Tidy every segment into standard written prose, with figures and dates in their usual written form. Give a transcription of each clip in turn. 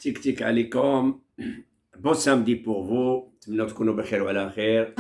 تيك تيك عليكم. بون سامدي بور فو، نتمنى تكونوا بخير وعلى خير.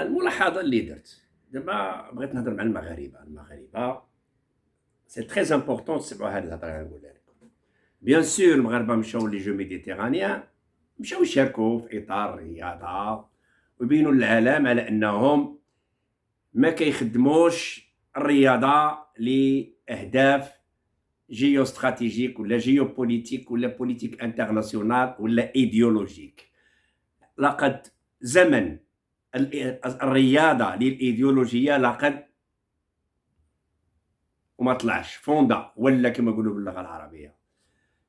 الملاحظه اللي درت دابا بغيت نهضر مع المغاربه سي تري امبورطون تسمعوا هذه الهضره اللي نقولها لكم. بيان سور المغاربه مشاو لي جو ميديتيرانيان، مشاو يشاركوا في اطار الرياضه ويبينوا للعالم على انهم ما كيخدموش الرياضه لاهداف جيو استراتيجيك ولا جيو بوليتيك ولا بوليتيك انترناسيونال ولا ايديولوجيك. لقد زمن الرياضه للايديولوجيه لقد وما طلعش فوندا ولا كما يقولوا باللغه العربيه.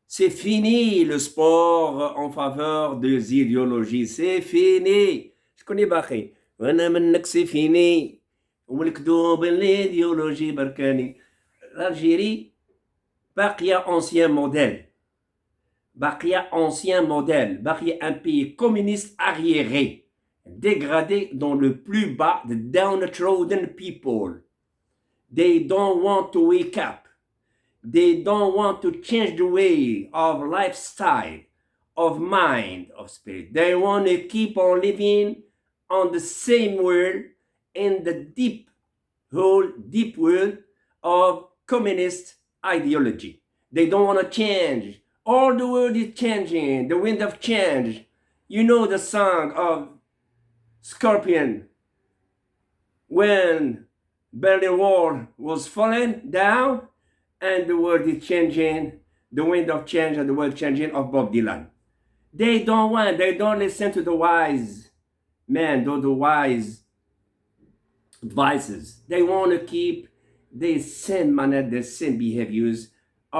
سي فيني لو سبور اون فافور دو زيديولوجي، سي فيني. شكون اللي باقي؟ وانا منك سي فيني ومكتوب الايديولوجي بركاني. الجيري باقيه اونسيان موديل، باقيه اونسيان موديل، باقيه ان بي كومونيست arriéré, dégradé dans le plus bas, the downtrodden people. They don't want to wake up. They don't want to change the way of lifestyle, of mind, of spirit. They want to keep on living on the same world, in the deep world of communist ideology. They don't want to change. All the world is changing, the wind of change. You know the song of Scorpion, when Berlin Wall was falling down and the world is changing, the wind of change and the world changing of Bob Dylan. They don't listen to the wise men, the wise advices. They want to keep the same manner, the same behaviors,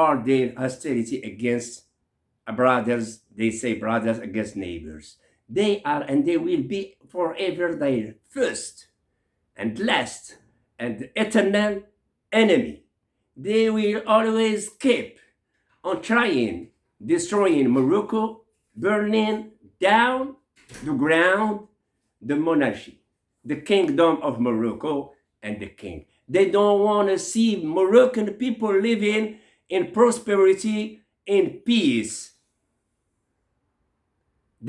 or their hostility against brothers. They say brothers against neighbors. They are and they will be forever their first and last and eternal enemy. They will always keep on trying, destroying Morocco, burning down the ground, the monarchy, the kingdom of Morocco and the king. They don't want to see Moroccan people living in prosperity, in peace.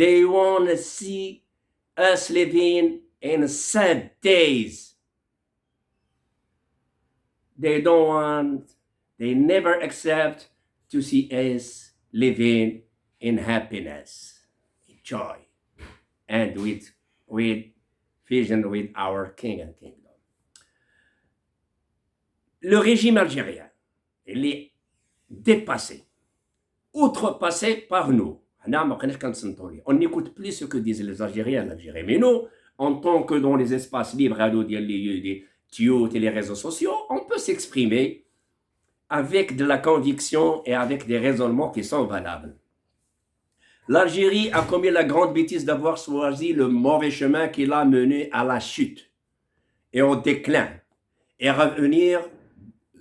They want to see us living in sad days. They never accept to see us living in happiness, in joy, and with vision with our king and kingdom. Le régime algérien, il est dépassé, outrepassé par nous. On n'écoute plus ce que disent les Algériens en Algérie. Mais nous, en tant que dans les espaces libres, les tuyaux et les réseaux sociaux, on peut s'exprimer avec de la conviction et avec des raisonnements qui sont valables. L'Algérie a commis la grande bêtise d'avoir choisi le mauvais chemin qui l'a mené à la chute et au déclin et à revenir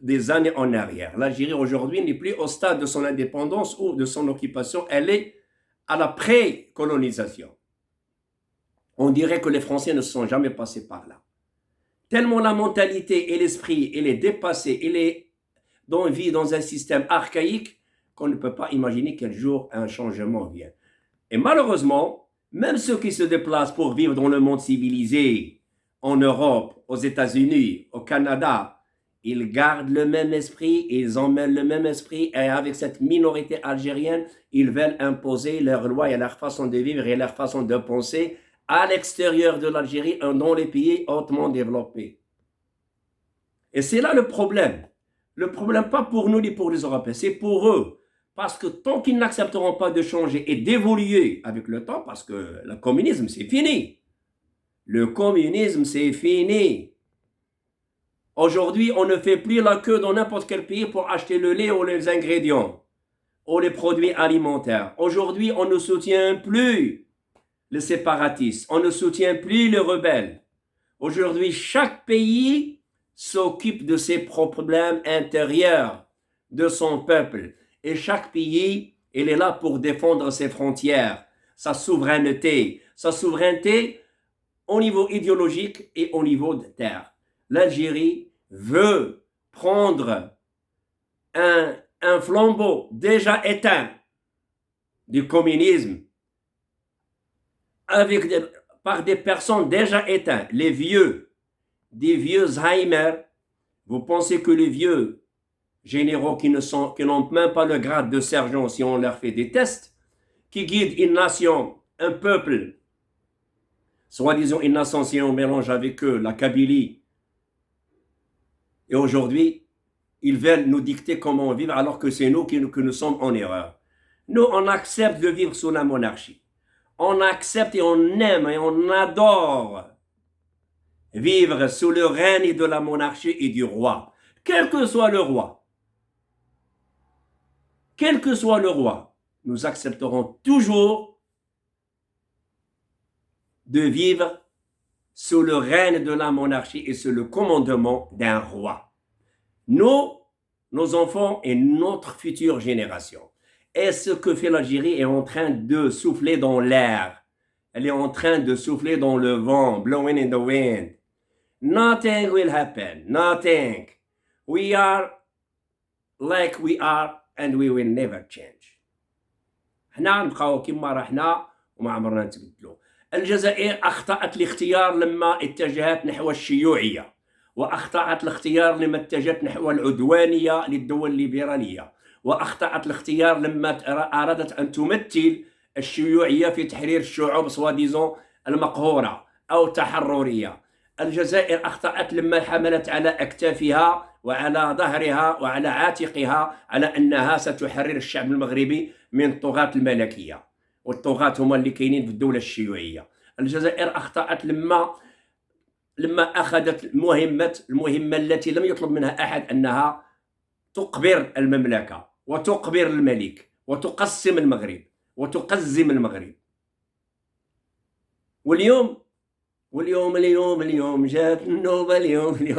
des années en arrière. L'Algérie aujourd'hui n'est plus au stade de son indépendance ou de son occupation, elle est à la pré-colonisation. On dirait que les Français ne se sont jamais passés par là. Tellement la mentalité et l'esprit, il est dépassé, on vit dans un système archaïque qu'on ne peut pas imaginer quel jour un changement vient. Et malheureusement, même ceux qui se déplacent pour vivre dans le monde civilisé, en Europe, aux États-Unis, au Canada, ils gardent le même esprit, ils emmènent le même esprit, et avec cette minorité algérienne, ils veulent imposer leurs lois et leur façon de vivre et leur façon de penser à l'extérieur de l'Algérie, dans les pays hautement développés. Et c'est là le problème. Le problème pas pour nous ni pour les Européens, c'est pour eux. Parce que tant qu'ils n'accepteront pas de changer et d'évoluer avec le temps, parce que le communisme, c'est fini. Le communisme, c'est fini. Aujourd'hui, on ne fait plus la queue dans n'importe quel pays pour acheter le lait ou les ingrédients ou les produits alimentaires. Aujourd'hui, on ne soutient plus les séparatistes, on ne soutient plus les rebelles, Aujourd'hui, chaque pays s'occupe de ses problèmes intérieurs, de son peuple. Et chaque pays, il est là pour défendre ses frontières, sa souveraineté. Sa souveraineté au niveau idéologique et au niveau de terre. L'Algérie veut prendre un flambeau déjà éteint du communisme par des personnes déjà éteintes, les vieux, des vieux Alzheimer. Vous pensez que les vieux généraux qui n'ont même pas le grade de sergent si on leur fait des tests, qui guident une nation, un peuple, soi-disant une nation si on mélange avec eux la Kabylie, et aujourd'hui, ils veulent nous dicter comment vivre alors que c'est nous que nous sommes en erreur. Nous, on accepte de vivre sous la monarchie. On accepte et on aime et on adore vivre sous le règne de la monarchie et du roi. Quel que soit le roi, quel que soit le roi, nous accepterons toujours de vivre sous le règne de la monarchie et sous le commandement d'un roi. Nous, nos enfants et notre future génération. Et ce que fait l'Algérie est en train de souffler dans l'air. Elle est en train de souffler dans le vent, blowing in the wind. Nothing will happen, nothing. We are like we are and we will never change. احنا نبقاو كما رحنا وما عمرنا نتبدلوا. الجزائر أخطأت الاختيار لما اتجهت نحو الشيوعية، وأخطأت الاختيار لما اتجهت نحو العدوانية للدول الليبرالية، وأخطأت الاختيار لما أرادت أن تمثل الشيوعية في تحرير الشعوب سواديزون المقهورة أو تحررية. الجزائر أخطأت لما حملت على أكتافها وعلى ظهرها وعلى عاتقها على أنها ستحرر الشعب المغربي من الطغاة الملكية، والطغاة هما اللي كاينين في الدولة الشيوعية. الجزائر أخطأت لما أخذت المهمة التي لم يطلب منها أحد أنها تقبر المملكة وتقبر الملك وتقسم المغرب وتقزم المغرب. واليوم جات النوبة اليوم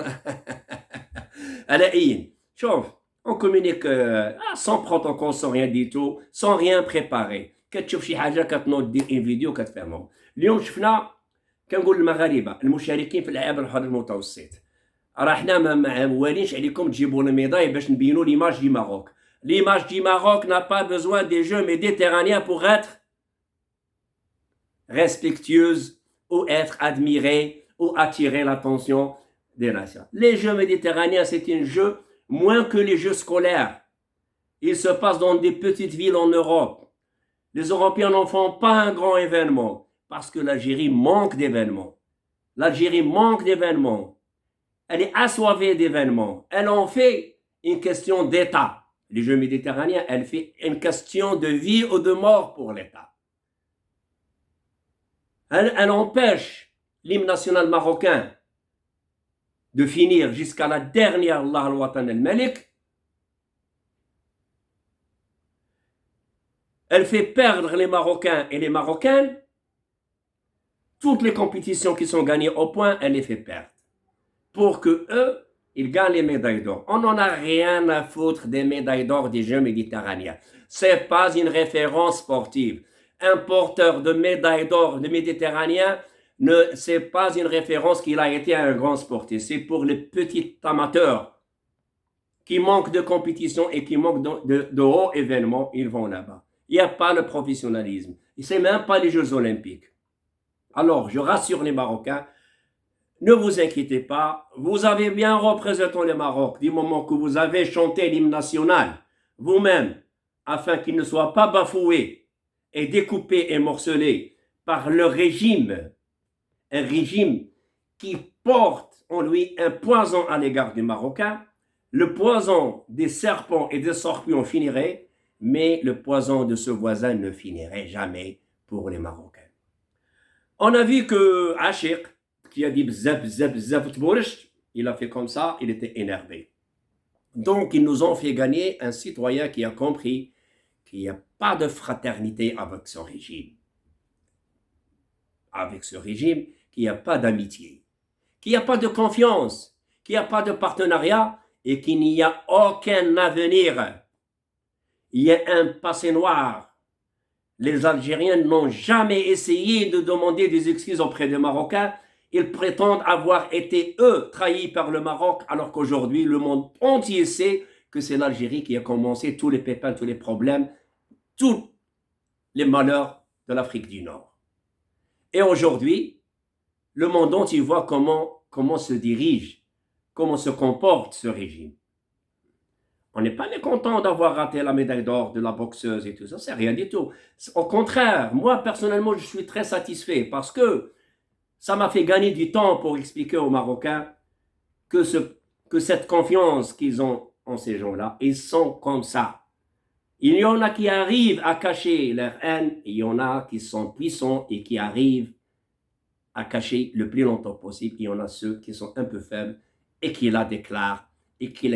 على أي شوف on communique sans protocole, sans rien du tout, sans rien préparer. كتشوف شي حاجة كتنوض دير ان فيديو كتفهمهم. اليوم شفنا كنقول المغاربة المشاركين في الألعاب البحر المتوسط، راه حنا ما موالينش عليكم تجيبوا الميداي باش نبينوا l'image du Maroc. L'image du Maroc n'a pas besoin des Jeux méditerranéens pour être respectueuse ou être admirée ou attirer l'attention des nations. Les Jeux méditerranéens, c'est un jeu moins que les Jeux scolaires. Ils se passent dans des petites villes en Europe. Les Européens n'en font pas un grand événement parce que l'Algérie manque d'événements. L'Algérie manque d'événements. Elle est assoiffée d'événements. Elle en fait une question d'État. Les Jeux méditerranéens, elle fait une question de vie ou de mort pour l'État. Elle empêche l'hymne national marocain de finir jusqu'à la dernière Allah al-Watan al-Malik. Elle fait perdre les Marocains et les Marocaines. Toutes les compétitions qui sont gagnées au point, elle les fait perdre. Pour que eux, ils gagnent les médailles d'or. On n'en a rien à foutre des médailles d'or des Jeux méditerranéens. C'est pas une référence sportive. Un porteur de médailles d'or de Méditerranéen, c'est pas une référence qu'il a été un grand sportif. C'est pour les petits amateurs qui manquent de compétition et qui manquent de hauts événements, ils vont là-bas. Il n'y a pas le professionnalisme. Et c'est même pas les Jeux olympiques. Alors, je rassure les Marocains, ne vous inquiétez pas, vous avez bien représenté le Maroc du moment que vous avez chanté l'hymne national vous-même, afin qu'il ne soit pas bafoué et découpé et morcelé par le régime, un régime qui porte en lui un poison à l'égard des Marocains. Le poison des serpents et des scorpions finirait, mais le poison de ce voisin ne finirait jamais pour les Marocains. On a vu que Achik, qui a dit bzaf, bzaf, bzaf, tbourcht, il a fait comme ça, il était énervé. Donc, ils nous ont fait gagner un citoyen qui a compris qu'il n'y a pas de fraternité avec son régime. Avec ce régime, qu'il n'y a pas d'amitié. qu'il n'y a pas de confiance, qu'il n'y a pas de partenariat et qu'il n'y a aucun avenir. Il y a un passé noir. Les Algériens n'ont jamais essayé de demander des excuses auprès des Marocains. Ils prétendent avoir été, eux, trahis par le Maroc, alors qu'aujourd'hui, le monde entier sait que c'est l'Algérie qui a commencé tous les pépins, tous les problèmes, tous les malheurs de l'Afrique du Nord. Et aujourd'hui, le monde entier voit comment se dirige, comment se comporte ce régime. On n'est pas mécontent d'avoir raté la médaille d'or de la boxeuse et tout ça, c'est rien du tout. Au contraire, moi personnellement, je suis très satisfait parce que ça m'a fait gagner du temps pour expliquer aux Marocains que cette confiance qu'ils ont en ces gens-là, ils sont comme ça. Il y en a qui arrivent à cacher leur haine, il y en a qui sont puissants et qui arrivent à cacher le plus longtemps possible. Il y en a ceux qui sont un peu faibles et qui la déclarent et qui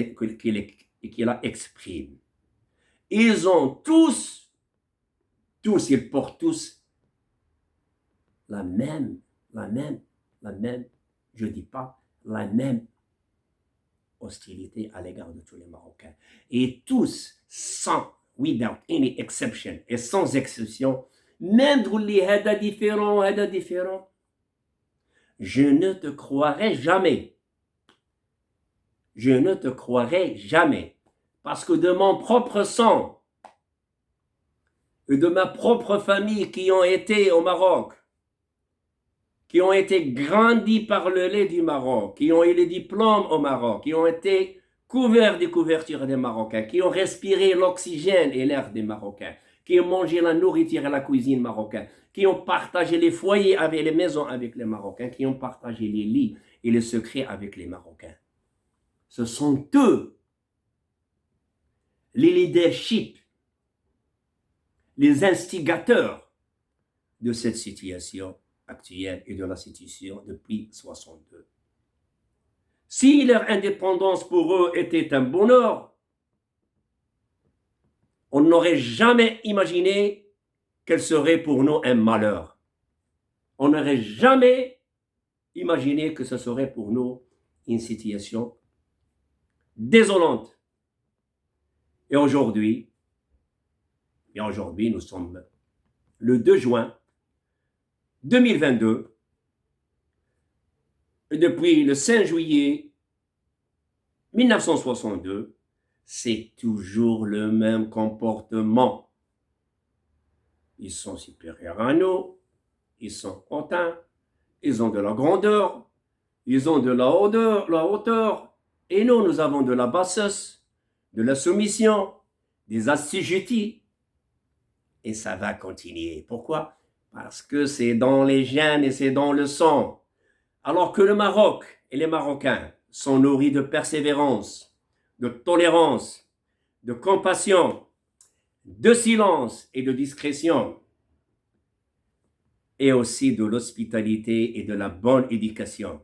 la expriment. Ils ont tous, ils portent tous la même, je dis pas, la même hostilité à l'égard de tous les Marocains. Et tous, without any exception, et sans exception, même les hada différents, je ne te croirai jamais. Je ne te croirai jamais. Parce que de mon propre sang et de ma propre famille qui ont été au Maroc, qui ont été grandis par le lait du Maroc, qui ont eu les diplômes au Maroc, qui ont été couverts des couvertures des Marocains, qui ont respiré l'oxygène et l'air des Marocains, qui ont mangé la nourriture et la cuisine marocaine, qui ont partagé les foyers avec les maisons avec les Marocains, qui ont partagé les lits et les secrets avec les Marocains. Ce sont eux, les leaderships, les instigateurs de cette situation actuelle et de la situation depuis 1962. Si leur indépendance pour eux était un bonheur, on n'aurait jamais imaginé qu'elle serait pour nous un malheur. On n'aurait jamais imaginé que ce serait pour nous une situation désolante. Et aujourd'hui, nous sommes le 2 juin 2022. Et depuis le 5 juillet 1962, c'est toujours le même comportement. Ils sont supérieurs à nous, ils sont hautains, ils ont de la grandeur, ils ont de la hauteur, et nous avons de la bassesse, de la soumission, des assujettis, et ça va continuer. Pourquoi? Parce que c'est dans les gènes et c'est dans le sang. Alors que le Maroc et les Marocains sont nourris de persévérance, de tolérance, de compassion, de silence et de discrétion, et aussi de l'hospitalité et de la bonne éducation.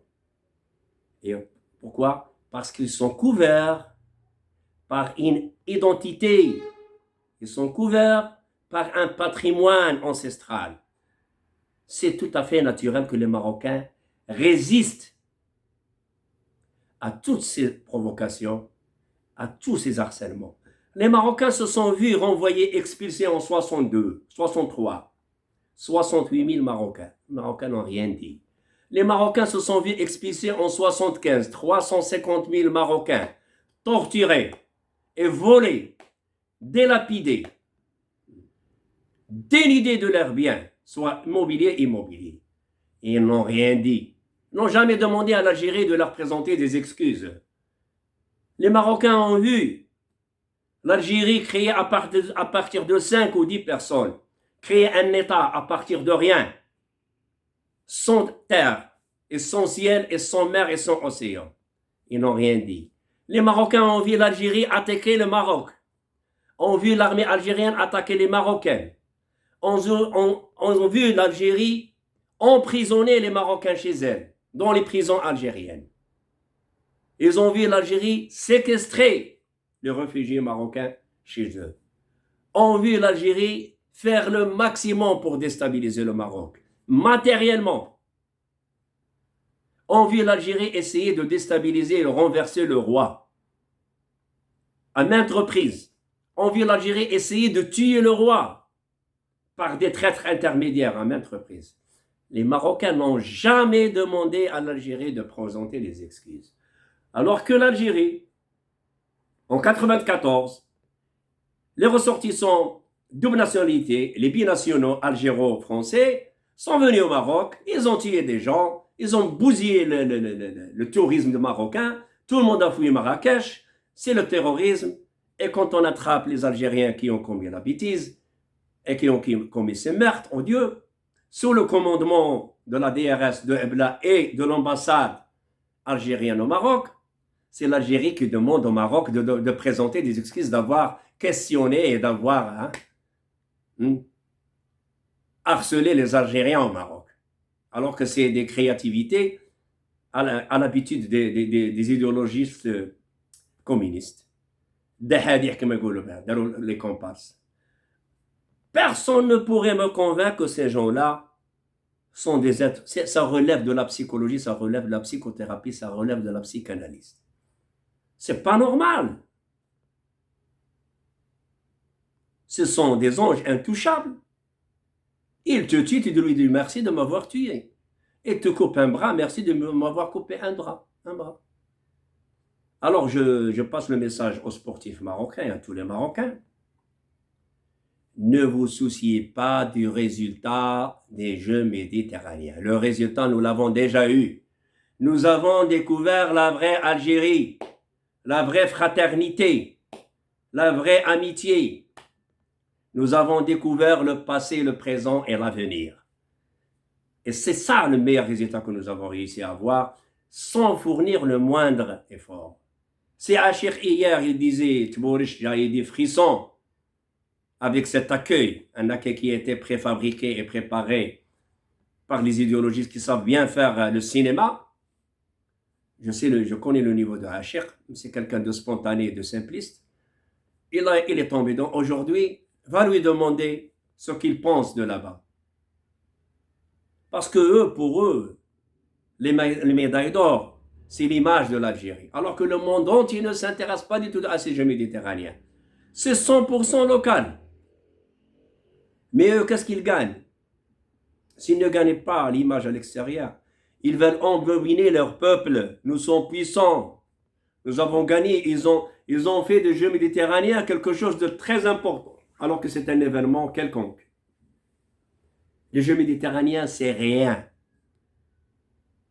Et pourquoi? Parce qu'ils sont couverts par une identité, ils sont couverts par un patrimoine ancestral. C'est tout à fait naturel que les Marocains résistent à toutes ces provocations, à tous ces harcèlements. Les Marocains se sont vus renvoyés, expulsés en 62, 63, 68 000 Marocains. Les Marocains n'ont rien dit. Les Marocains se sont vus expulsés en 75, 350 000 Marocains, torturés et volés, délapidés, dénudés de leurs biens, soit mobilier et immobilier. Ils n'ont rien dit. Ils n'ont jamais demandé à l'Algérie de leur présenter des excuses. Les Marocains ont vu l'Algérie créée à partir de 5 ou 10 personnes, créer un État à partir de rien, sans terre, et sans ciel, et sans mer, et sans océan. Ils n'ont rien dit. Les Marocains ont vu l'Algérie attaquer le Maroc, ont vu l'armée algérienne attaquer les Marocains, ont vu l'Algérie emprisonner les Marocains chez elle, dans les prisons algériennes. Ils ont vu l'Algérie séquestrer les réfugiés marocains chez eux. Ont vu l'Algérie faire le maximum pour déstabiliser le Maroc, matériellement. On vit l'Algérie essayer de déstabiliser et renverser le roi. À maintes reprises, on vit l'Algérie essayer de tuer le roi par des traîtres intermédiaires à maintes reprises. Les Marocains n'ont jamais demandé à l'Algérie de présenter des excuses. Alors que l'Algérie, en 1994, les ressortissants double nationalité, les binationaux algéro-français, sont venus au Maroc, ils ont tué des gens, ils ont bousillé le tourisme marocain, tout le monde a fouillé Marrakech, c'est le terrorisme. Et quand on attrape les Algériens qui ont commis la bêtise et qui ont commis ces meurtres odieux, sous le commandement de la DRS de Ebla et de l'ambassade algérienne au Maroc, c'est l'Algérie qui demande au Maroc de présenter des excuses, d'avoir questionné et d'avoir harcelé les Algériens au Maroc. Alors que c'est des créativités à l'habitude des idéologistes communistes. Les comparses. Personne ne pourrait me convaincre que ces gens-là sont des êtres. Ça relève de la psychologie, ça relève de la psychothérapie, ça relève de la psychanalyse. C'est pas normal. Ce sont des anges intouchables. Ils te tuent, tu lui dis merci de m'avoir tué. Et te coupe un bras, merci de m'avoir coupé un bras. Alors je passe le message aux sportifs marocains, à tous les Marocains. Ne vous souciez pas du résultat des Jeux méditerranéens. Le résultat, nous l'avons déjà eu. Nous avons découvert la vraie Algérie, la vraie fraternité, la vraie amitié. Nous avons découvert le passé, le présent et l'avenir. Et c'est ça le meilleur résultat que nous avons réussi à avoir, sans fournir le moindre effort. C'est Achir hier, il disait, Tbourish, j'avais des frissons avec cet accueil, un accueil qui était préfabriqué et préparé par les idéologistes qui savent bien faire le cinéma. Je connais le niveau de Achir, c'est quelqu'un de spontané, de simpliste. Il est tombé dedans. Aujourd'hui, va lui demander ce qu'il pense de là-bas. Parce que eux, pour eux, les médailles d'or, c'est l'image de l'Algérie. Alors que le monde entier ne s'intéresse pas du tout à ces Jeux méditerranéens. C'est 100% local. Mais eux, qu'est-ce qu'ils gagnent? S'ils ne gagnent pas l'image à l'extérieur, ils veulent embobiner leur peuple. Nous sommes puissants. Nous avons gagné. Ils ont fait des Jeux méditerranéens quelque chose de très important. Alors que c'est un événement quelconque. Les Jeux méditerranéens, c'est rien.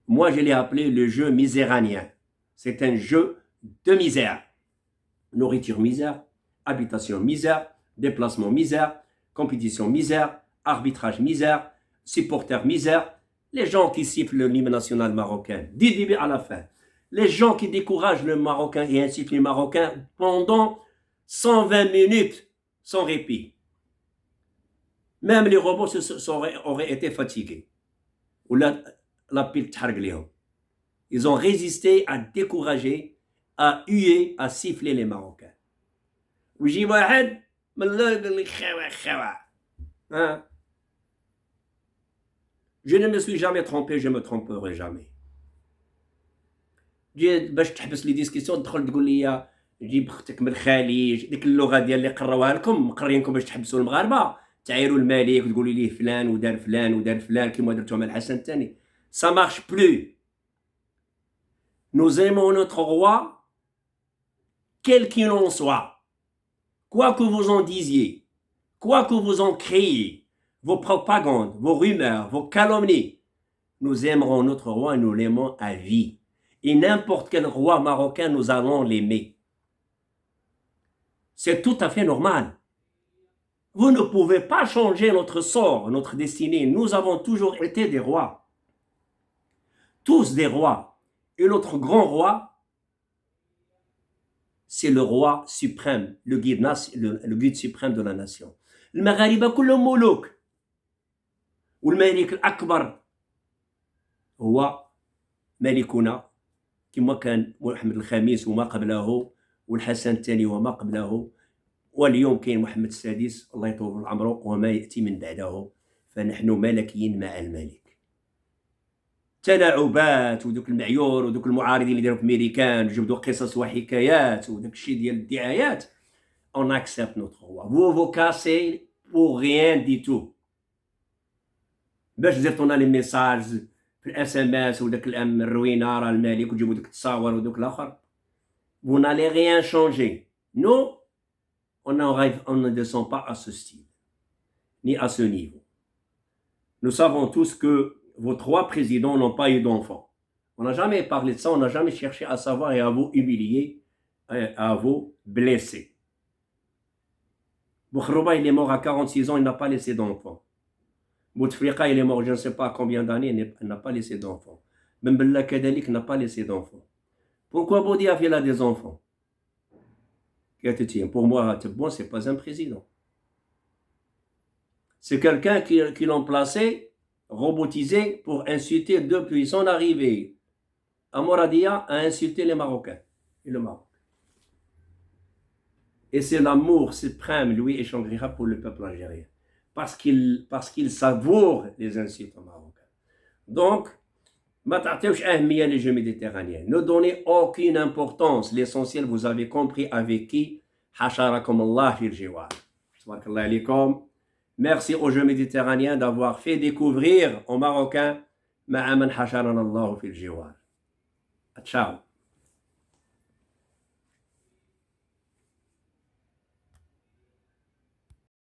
Moi, je l'ai appelé le jeu miséranien. C'est un jeu de misère. Nourriture misère, habitation misère, déplacement misère, compétition misère, arbitrage misère, supporters misère, les gens qui sifflent l'hymne national marocain, du début à la fin, les gens qui découragent le Marocain et incitent les Marocains pendant 120 minutes sans répit. Même les robots auraient été fatigués. Ou la pile targléon. Ils ont résisté à décourager, à huer, à siffler les Marocains. Je ne me suis jamais trompé, je ne me tromperai jamais. باش تحبس لي ديسكسيون تدخل تقول لي جيب اختك من الخليج ديك اللغه ديال اللي قراوها لكم مقرينكم باش تحبسوا المغاربه تعايروا الملك وتقولوا ليه فلان ودار فلان ودار فلان كما درتوا مع الحسن الثاني. Ça marche plus. Nous aimons notre roi, quel qu'il en soit. Quoi que vous en disiez, quoi que vous en criez, vos propagandes, vos rumeurs, vos calomnies, nous aimerons notre roi et nous l'aimons à vie. Et n'importe quel roi marocain, nous allons l'aimer. C'est tout à fait normal. Vous ne pouvez pas changer notre sort, notre destinée. Nous avons toujours été des rois. Tous des rois. Et notre grand roi, c'est le roi suprême, le guide suprême de la nation. المغاربة كلهم ملوك. والملك الأكبر هو ملكنا كما كان محمد الخامس وما قبله والحسن الثاني وما قبله واليوم كاين محمد السادس الله يطول عمره وما يأتي من بعده فنحن ملكيين مع الملك. التلاعبات ودوك المعيور ودوك المعارضين اللي داروا في ميريكان جبدوا قصص وحكايات وداك الشيء ديال الدعايات. On accepte notre roi. Vous vous cassez pour rien du tout. باش زرتونا لي ميساج في الاس ام اس وداك الام الروينه راه الملك وتجيبوا ديك التصاور ودوك الاخر. Vous n'allez rien changer. Nous, on ne descend pas à ce style, ni à ce niveau. Nous savons tous que vos 3 présidents n'ont pas eu d'enfants. On n'a jamais parlé de ça, on n'a jamais cherché à savoir et à vous humilier, à vous blesser. Bokhrouba, il est mort à 46 ans, il n'a pas laissé d'enfants. Bouteflika, il est mort je ne sais pas combien d'années, il n'a pas laissé d'enfants. Ben Bella Kadalik n'a pas laissé d'enfants. Pourquoi Boudia il a des enfants? Pour moi, Tebboune, ce n'est pas un président. C'est quelqu'un qui l'ont placé, robotisé, pour insulter depuis son arrivée à Moradia, à insulter les Marocains et le Maroc. Et c'est l'amour suprême, lui et Changrira, pour le peuple algérien. Parce qu'il savoure les insultes marocains. Donc, les Jeux méditerranéens. Ne donnez aucune importance. L'essentiel, vous avez compris avec qui. Hacharakum Allah fil jiwar. Merci aux Jeux méditerranéens d'avoir fait découvrir aux Marocains Ma'aman Hasharan Allah fil jiwar. Ciao.